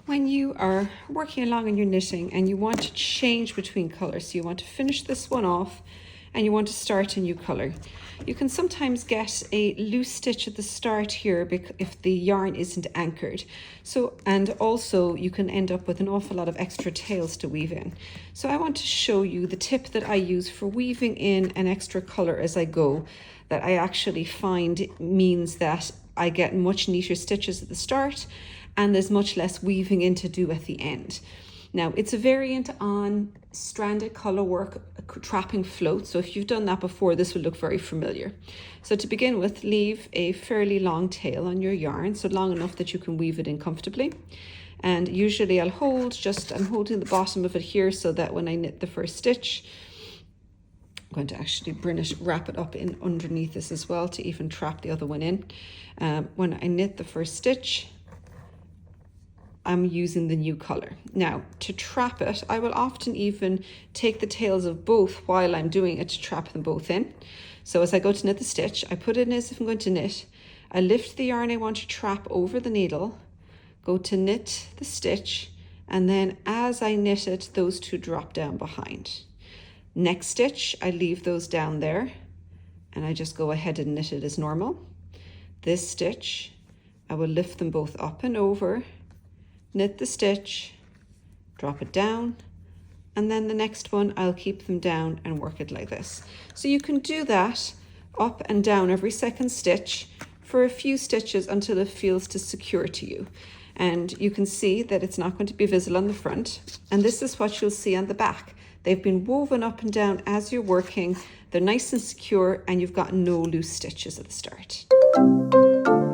When you are working along in your knitting and you want to change between colours, so you want to finish this one off and you want to start a new colour, you can sometimes get a loose stitch at the start here if the yarn isn't anchored. And also you can end up with an awful lot of extra tails to weave in. So I want to show you the tip that I use for weaving in an extra colour as I go, that I actually find means that I get much neater stitches at the start and there's much less weaving in to do at the end. Now, it's a variant on stranded colour work, trapping float. So if you've done that before, this will look very familiar. So to begin with, leave a fairly long tail on your yarn, so long enough that you can weave it in comfortably. And usually I'm holding the bottom of it here so that when I knit the first stitch, I'm going to actually wrap it up in underneath this as well to even trap the other one in. When I knit the first stitch, I'm using the new color. Now, to trap it, I will often even take the tails of both while I'm doing it to trap them both in. So as I go to knit the stitch, I put it in as if I'm going to knit. I lift the yarn I want to trap over the needle, go to knit the stitch, and then as I knit it, those two drop down behind. Next stitch, I leave those down there, and I just go ahead and knit it as normal. This stitch, I will lift them both up and over, knit the stitch, drop it down, and then the next one I'll keep them down and work it like this. So you can do that up and down every second stitch for a few stitches until it feels to secure to you. And you can see that it's not going to be visible on the front. And this is what you'll see on the back. They've been woven up and down as you're working. They're nice and secure and you've got no loose stitches at the start.